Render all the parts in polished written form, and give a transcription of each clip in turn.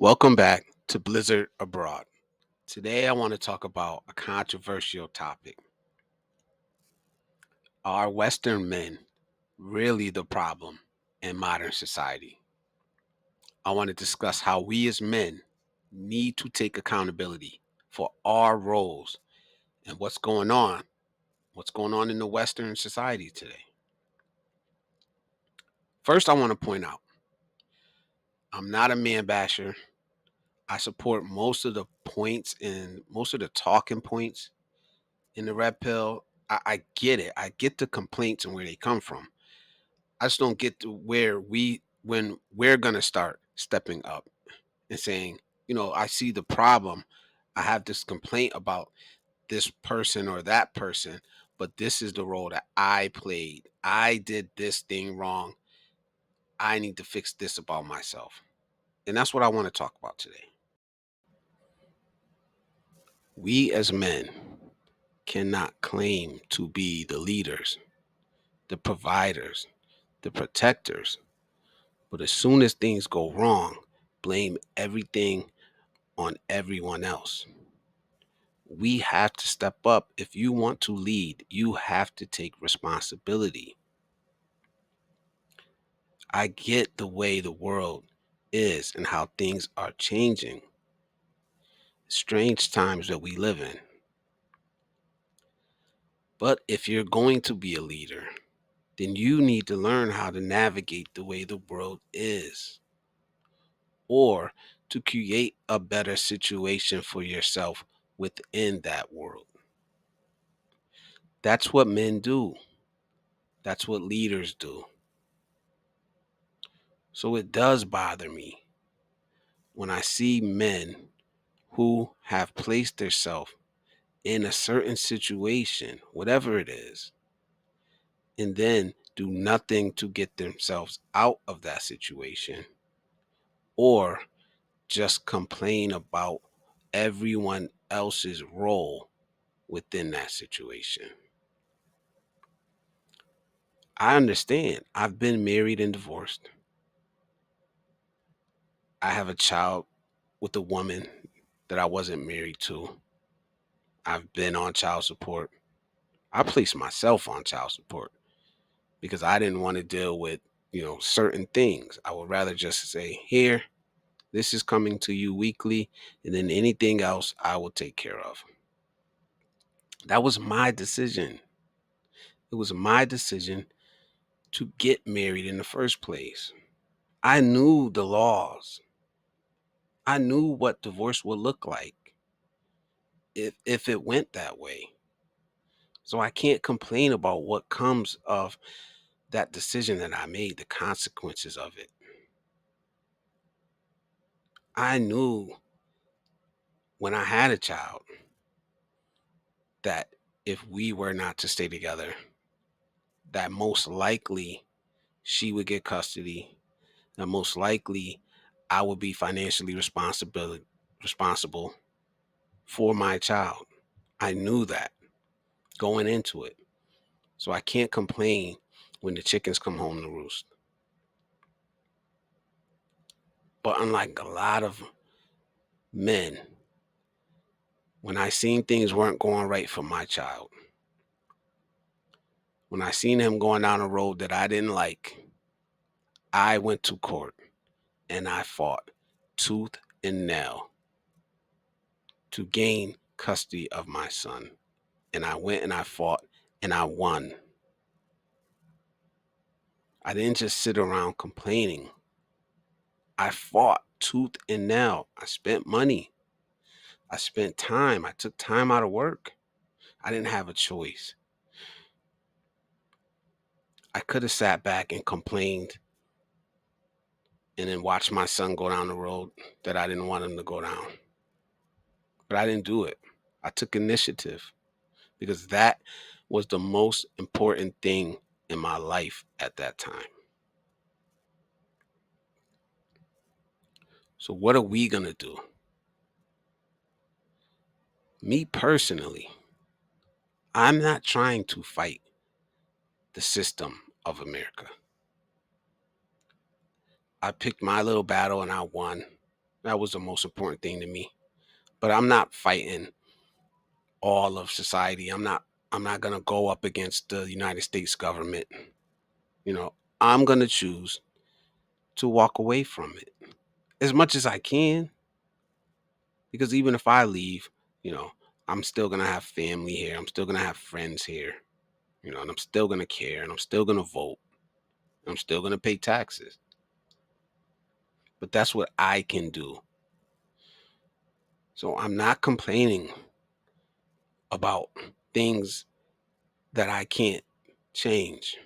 Welcome back to Blizzard Abroad. Today I want to talk about a controversial topic. Are Western men really the problem in modern society? I want to discuss how we as men need to take accountability for our roles and what's going on in the Western society today. First, I want to point out I'm not a man basher. I support most of the points and most of the talking points in the red pill. I get it. I get the complaints and where they come from. I just don't get to when we're gonna start stepping up and saying, I see the problem. I have this complaint about this person or that person, but this is the role that I played. I did this thing wrong. I need to fix this about myself. And that's what I want to talk about today. We as men cannot claim to be the leaders, the providers, the protectors. But as soon as things go wrong, blame everything on everyone else. We have to step up. If you want to lead, you have to take responsibility. I get the way the world is and how things are changing. Strange times that we live in. But if you're going to be a leader, then you need to learn how to navigate the way the world is, or to create a better situation for yourself within that world. That's what men do. That's what leaders do. So it does bother me when I see men who have placed themselves in a certain situation, whatever it is, and then do nothing to get themselves out of that situation, or just complain about everyone else's role within that situation. I understand. I've been married and divorced. I have a child with a woman that I wasn't married to. I've been on child support. I placed myself on child support because I didn't want to deal with, certain things. I would rather just say, here, this is coming to you weekly, and then anything else I will take care of. That was my decision. It was my decision to get married in the first place. I knew the laws. I knew what divorce would look like if it went that way. So I can't complain about what comes of that decision that I made, the consequences of it. I knew when I had a child that if we were not to stay together, that most likely she would get custody, that most likely I would be financially responsible for my child. I knew that going into it. So I can't complain when the chickens come home to roost. But unlike a lot of men, when I seen things weren't going right for my child, when I seen him going down a road that I didn't like, I went to court and I fought tooth and nail to gain custody of my son. And I went and I fought and I won. I didn't just sit around complaining. I fought tooth and nail. I spent money. I spent time. I took time out of work. I didn't have a choice. I could have sat back and complained and then watched my son go down the road that I didn't want him to go down. But I didn't do it. I took initiative because that was the most important thing in my life at that time. So what are we going to do? Me personally, I'm not trying to fight the system of America. I picked my little battle and I won. That was the most important thing to me. But I'm not fighting all of society. I'm not going to go up against the United States government. You know, I'm going to choose to walk away from it as much as I can, because even if I leave, you know, I'm still going to have family here. I'm still going to have friends here, and I'm still going to care, and I'm still going to vote. I'm still going to pay taxes. But that's what I can do. So I'm not complaining about things that I can't change.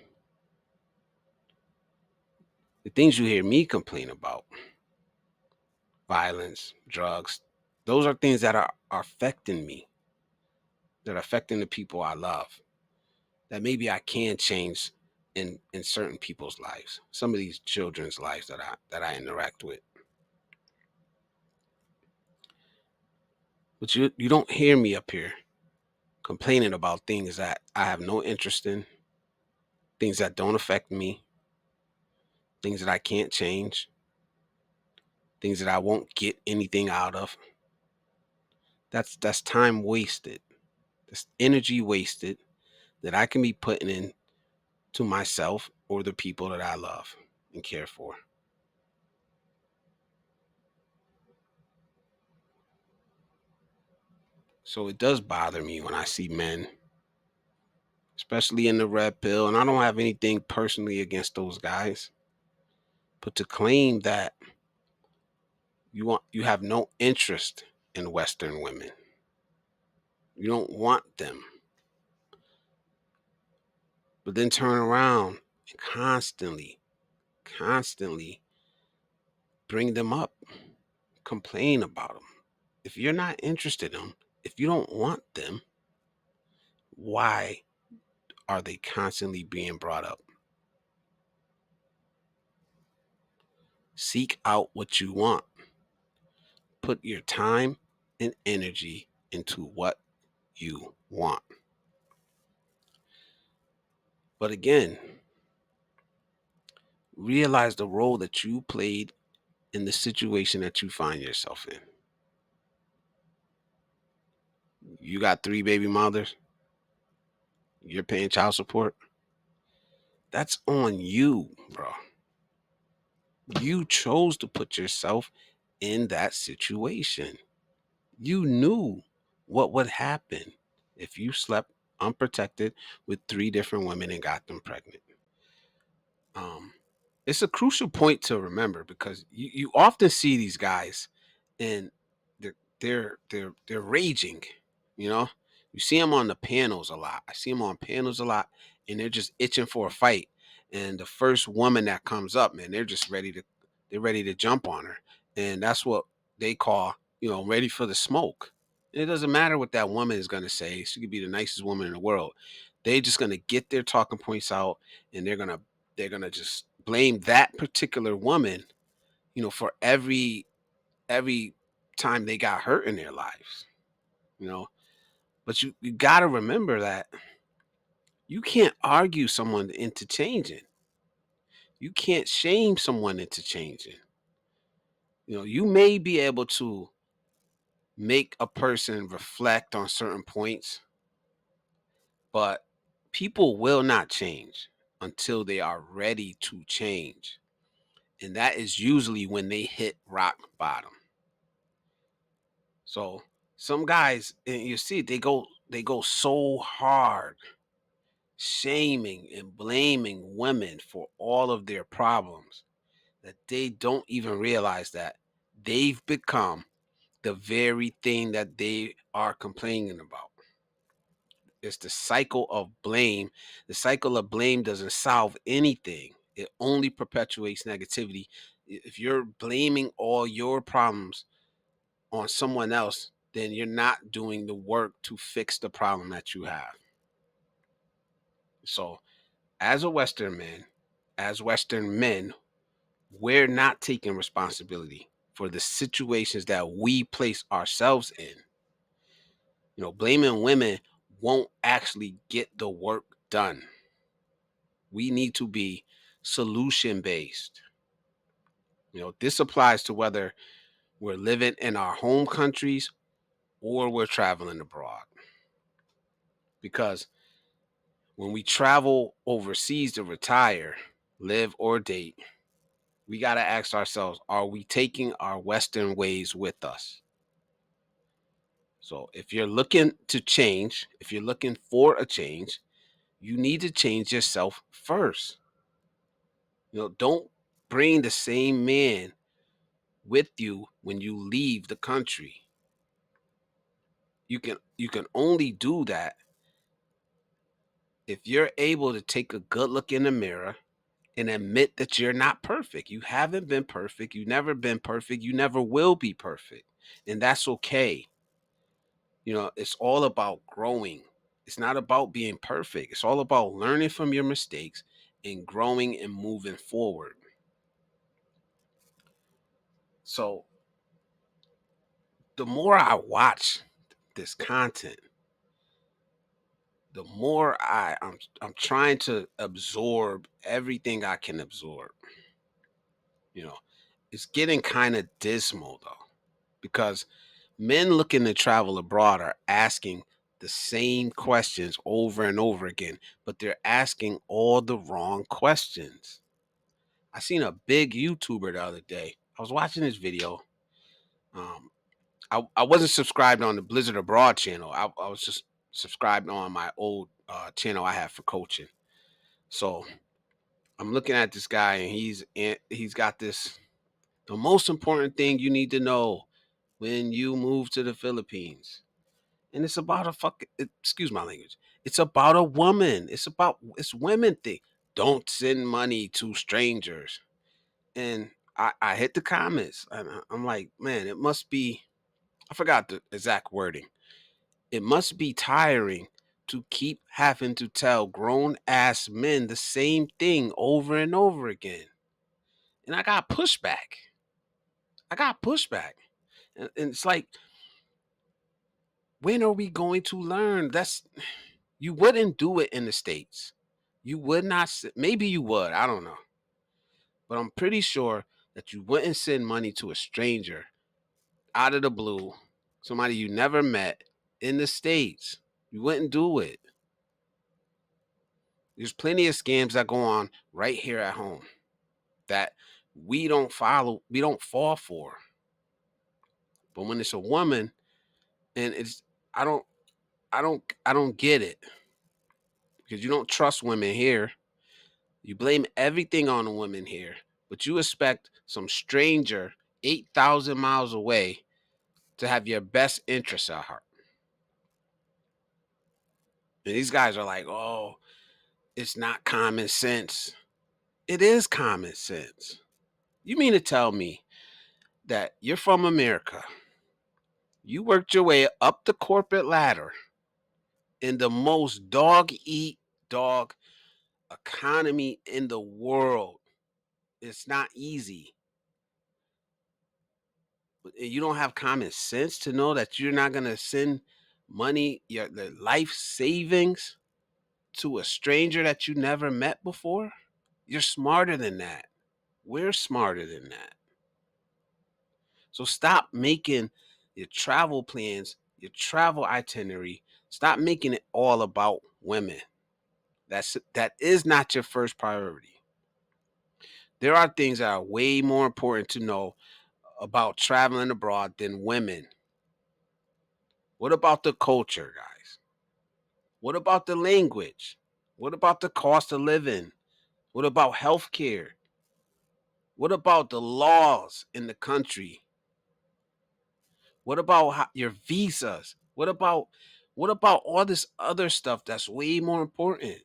The things you hear me complain about, violence, drugs, those are things that are affecting me, that are affecting the people I love, that maybe I can change in certain people's lives, some of these children's lives that I interact with. But you don't hear me up here complaining about things that I have no interest in, things that don't affect me, things that I can't change, things that I won't get anything out of. That's time wasted. That's energy wasted that I can be putting in to myself or the people that I love and care for. So it does bother me when I see men, especially in the red pill, and I don't have anything personally against those guys, but to claim that you have no interest in Western women, you don't want them, but then turn around and constantly bring them up, complain about them. If you're not interested in them, if you don't want them, why are they constantly being brought up? Seek out what you want. Put your time and energy into what you want. But again, realize the role that you played in the situation that you find yourself in. You got 3 baby mothers, you're paying child support. That's on you, bro. You chose to put yourself in that situation. You knew what would happen if you slept unprotected with 3 different women and got them pregnant. Um, it's a crucial point to remember, because you often see these guys and they're raging, you know. You see them on the panels a lot. I see them on panels a lot, and they're just itching for a fight. And the first woman that comes up, man, they're ready to jump on her. And that's what they call, ready for the smoke. It doesn't matter what that woman is going to say. She could be the nicest woman in the world. They're just going to get their talking points out, and they're gonna just blame that particular woman, for every time they got hurt in their lives, you know. But you got to remember that you can't argue someone into changing. You can't shame someone into changing. You may be able to make a person reflect on certain points, but people will not change until they are ready to change. And that is usually when they hit rock bottom. So some guys, and you see, they go so hard shaming and blaming women for all of their problems that they don't even realize that they've become the very thing that they are complaining about. It's the cycle of blame. The cycle of blame doesn't solve anything. It only perpetuates negativity. If you're blaming all your problems on someone else, then you're not doing the work to fix the problem that you have. So, as a Western man, as Western men, we're not taking responsibility for the situations that we place ourselves in. Blaming women won't actually get the work done. We need to be solution based. This applies to whether we're living in our home countries or we're traveling abroad. Because when we travel overseas to retire, live, or date, we got to ask ourselves, are we taking our Western ways with us? So if you're looking to change, if you're looking for a change, you need to change yourself first. Don't bring the same man with you when you leave the country. You can only do that if you're able to take a good look in the mirror and admit that you're not perfect. You haven't been perfect. You've never been perfect. You never will be perfect. And that's okay. It's all about growing. It's not about being perfect. It's all about learning from your mistakes and growing and moving forward. So the more I watch this content, the more I'm trying to absorb everything I can absorb. You know, it's getting kind of dismal though, because men looking to travel abroad are asking the same questions over and over again, but they're asking all the wrong questions. I seen a big YouTuber the other day. I was watching this video. Um, I wasn't subscribed on the Blizzard Abroad channel. I was just subscribed on my old channel I have for coaching. So I'm looking at this guy, and he's got this. The most important thing you need to know when you move to the Philippines, and it's about a excuse my language. It's about a woman. It's women thing. Don't send money to strangers. And I hit the comments, and I'm like, man, it must be. I forgot the exact wording. It must be tiring to keep having to tell grown ass men the same thing over and over again. And I got pushback. I got pushback. And it's like, when are we going to learn? You wouldn't do it in the States. You would not. Maybe you would. I don't know. But I'm pretty sure that you wouldn't send money to a stranger out of the blue, somebody you never met in the States. You wouldn't do it. There's plenty of scams that go on right here at home that we don't fall for. But when it's a woman, and I don't I don't get it, because you don't trust women here. You blame everything on the women here, but you expect some stranger 8,000 miles away to have your best interests at heart. And these guys are like, "Oh, it's not common sense." It is common sense. You mean to tell me that you're from America? You worked your way up the corporate ladder in the most dog eat dog economy in the world. It's not easy. You don't have common sense to know that you're not going to send money, the life savings, to a stranger that you never met before. You're smarter than that. We're smarter than that. So stop making your travel plans, your travel itinerary, stop making it all about women. That is not your first priority. There are things that are way more important to know about traveling abroad than women. What about the culture, guys? What about the language? What about the cost of living? What about healthcare? What about the laws in the country? What about your visas? What about all this other stuff that's way more important?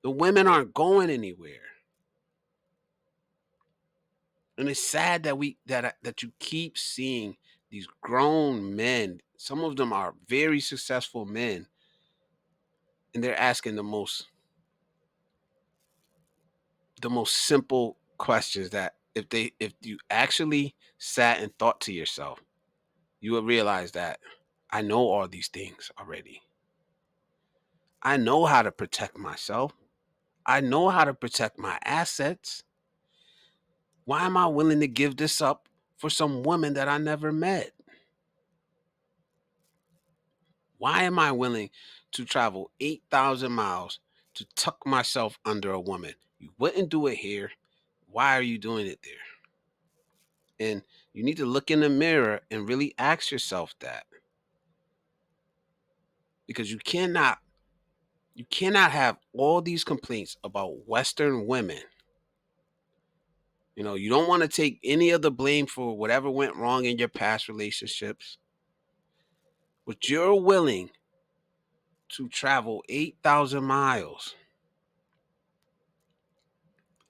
The women aren't going anywhere. And it's sad that you keep seeing these grown men. Some of them are very successful men, and they're asking the most simple questions that if you actually sat and thought to yourself, you would realize that I know all these things already. I know how to protect myself. I know how to protect my assets. Why am I willing to give this up for some woman that I never met? Why am I willing to travel 8,000 miles to tuck myself under a woman? You wouldn't do it here. Why are you doing it there? And you need to look in the mirror and really ask yourself that, because you cannot have all these complaints about Western women. You don't want to take any of the blame for whatever went wrong in your past relationships, but you're willing to travel 8,000 miles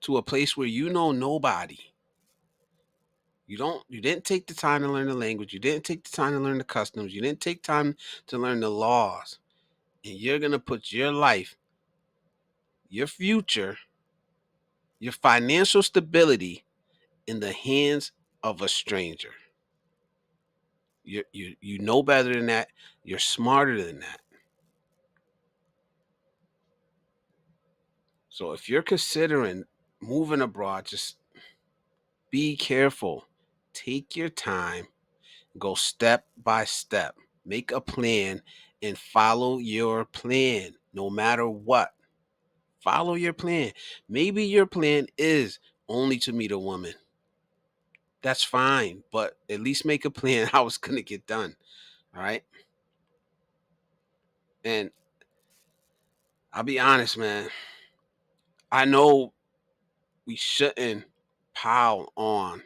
to a place where you know nobody. You didn't take the time to learn the language. You didn't take the time to learn the customs. You didn't take time to learn the laws. And you're going to put your life, your future, your financial stability in the hands of a stranger. You know better than that. You're smarter than that. So if you're considering moving abroad, just be careful. Take your time. Go step by step. Make a plan and follow your plan no matter what. Follow your plan. Maybe your plan is only to meet a woman. That's fine, but at least make a plan how it's going to get done. All right. And I'll be honest, man. I know we shouldn't pile on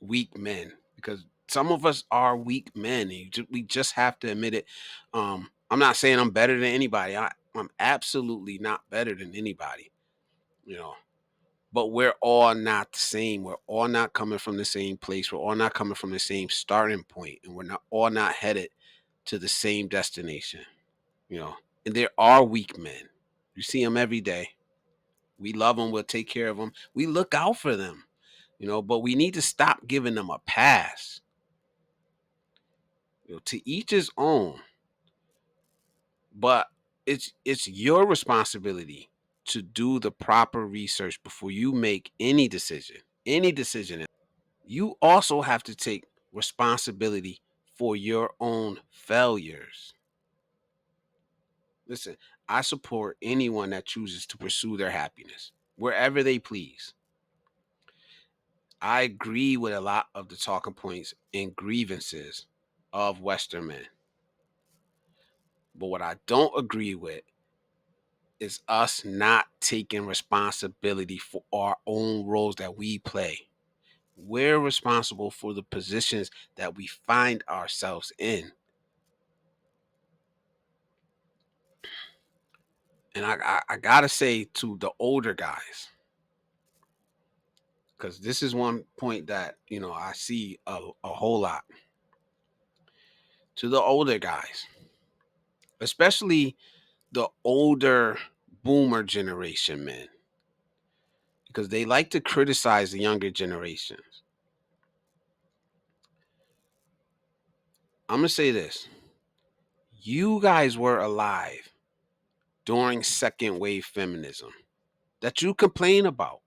weak men, because some of us are weak men. And we just have to admit it. I'm not saying I'm better than anybody. I'm absolutely not better than anybody, you know. But we're all not the same. We're all not coming from the same place. We're all not coming from the same starting point, and we're not all not headed to the same destination, you know. And there are weak men. You see them every day. We love them. We'll take care of them. We look out for them, but we need to stop giving them a pass. To each his own, but it's your responsibility to do the proper research before you make any decision. Any decision. You also have to take responsibility for your own failures. Listen, I support anyone that chooses to pursue their happiness wherever they please. I agree with a lot of the talking points and grievances of Western men. But what I don't agree with is us not taking responsibility for our own roles that we play. We're responsible for the positions that we find ourselves in. And I gotta say to the older guys, because this is one point that I see a whole lot. To the older guys, especially the older boomer generation men, because they like to criticize the younger generations. I'm gonna say this: you guys were alive during second wave feminism that you complain about.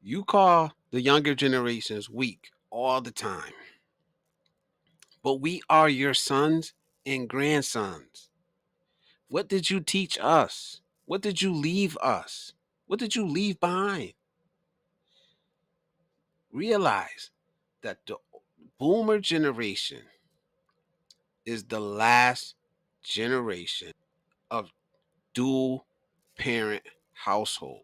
You call the younger generations weak all the time. But we are your sons and grandsons. What did you teach us? What did you leave us? What did you leave behind? Realize that the boomer generation is the last generation of dual parent households.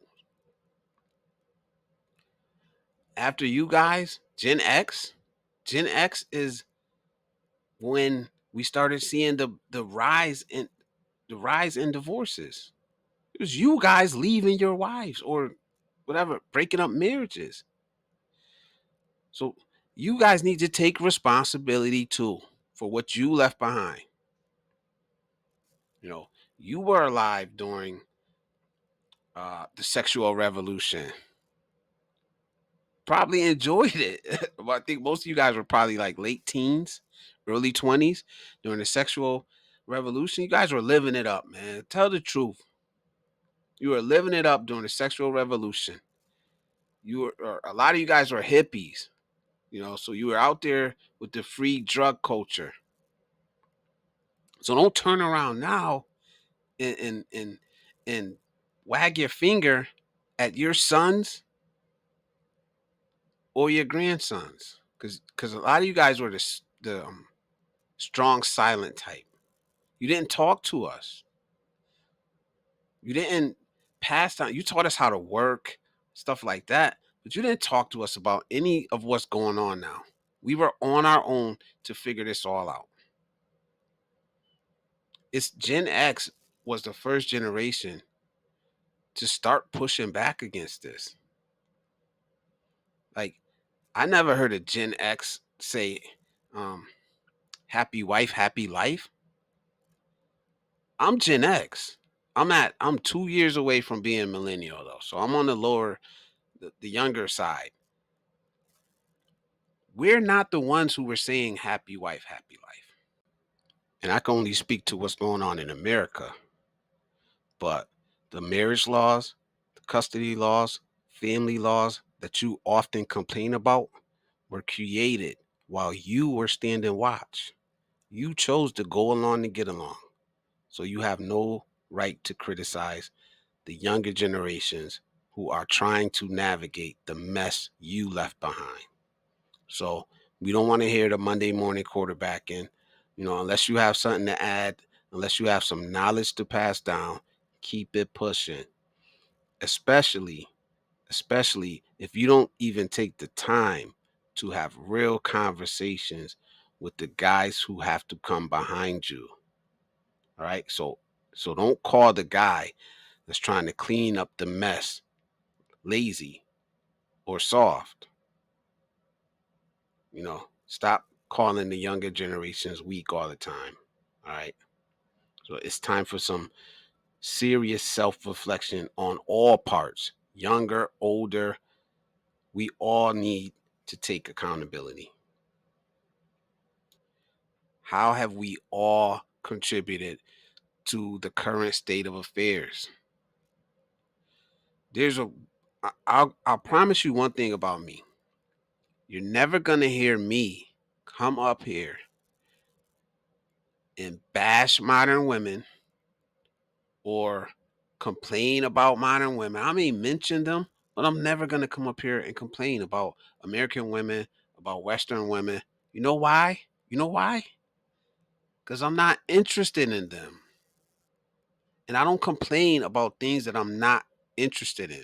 After you guys, Gen X is when we started seeing the rise in divorces. It was you guys leaving your wives or whatever, breaking up marriages. So you guys need to take responsibility too for what you left behind. You know, you were alive during the sexual revolution. Probably enjoyed it. But I think most of you guys were probably like late teens, early 20s during the sexual revolution. You guys were living it up, man. Tell the truth. You were living it up during the sexual revolution. a lot of you guys were hippies, so you were out there with the free drug culture. So don't turn around now and wag your finger at your sons or your grandsons, because a lot of you guys were the strong silent type. You didn't talk to us. You didn't pass down. You taught us how to work, stuff like that, but you didn't talk to us about any of what's going on now. We were on our own to figure this all out. It's Gen X was the first generation to start pushing back against this. Like, I never heard a Gen X say, um, happy wife, happy life. I'm Gen X. I'm 2 years away from being millennial though. So I'm on the younger side. We're not the ones who were saying happy wife, happy life. And I can only speak to what's going on in America. But the marriage laws, the custody laws, family laws that you often complain about were created while you were standing watch. You chose to go along and get along. So you have no right to criticize the younger generations who are trying to navigate the mess you left behind. So we don't want to hear the Monday morning quarterbacking, unless you have something to add, unless you have some knowledge to pass down, keep it pushing. Especially, especially if you don't even take the time to have real conversations with the guys who have to come behind you. All right. So don't call the guy that's trying to clean up the mess lazy or soft. Stop calling the younger generations weak all the time. All right. So it's time for some serious self reflection on all parts, younger, older. We all need to take accountability. How have we all contributed to the current state of affairs? There's a I'll promise you one thing about me. You're never gonna hear me come up here and bash modern women or complain about modern women. I may mention them, but I'm never gonna come up here and complain about American women, about Western women. You know why? You know why? Because I'm not interested in them. And I don't complain about things that I'm not interested in.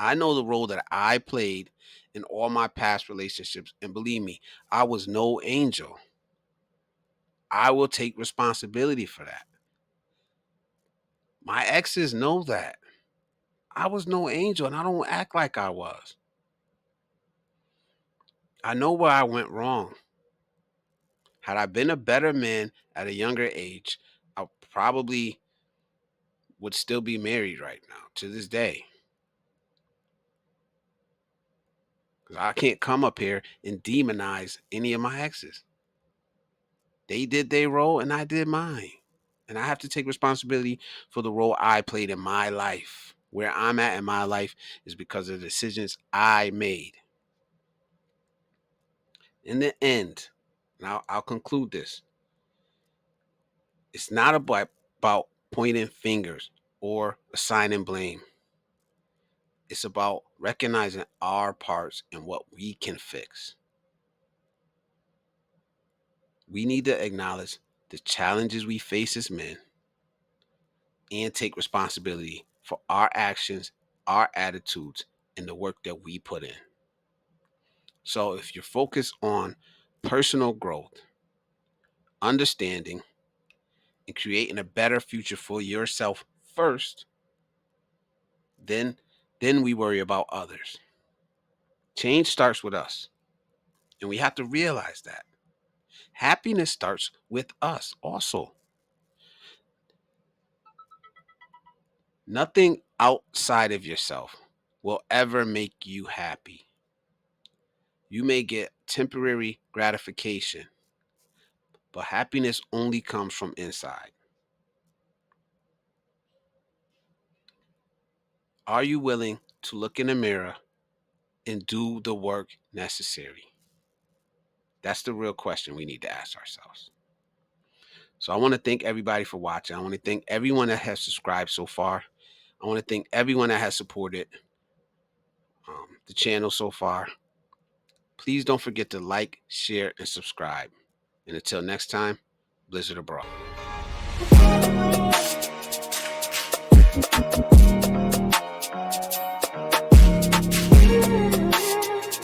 I know the role that I played in all my past relationships. And believe me, I was no angel. I will take responsibility for that. My exes know that. I was no angel and I don't act like I was. I know where I went wrong. Had I been a better man at a younger age, I probably would still be married right now to this day. Because I can't come up here and demonize any of my exes. They did their role and I did mine. And I have to take responsibility for the role I played in my life. Where I'm at in my life is because of the decisions I made. In the end, and I'll conclude this, it's not about pointing fingers or assigning blame. It's about recognizing our parts and what we can fix. We need to acknowledge the challenges we face as men and take responsibility for our actions, our attitudes, and the work that we put in. So if you're focused on personal growth, understanding, and creating a better future for yourself first, then we worry about others. Change starts with us, and we have to realize that. Happiness starts with us also. Nothing outside of yourself will ever make you happy. You may get temporary gratification, but happiness only comes from inside. Are you willing to look in the mirror and do the work necessary? That's the real question we need to ask ourselves. So I want to thank everybody for watching. I want to thank everyone that has subscribed so far. I want to thank everyone that has supported the channel so far. Please don't forget to like, share, and subscribe. And until next time, Blizzard abroad.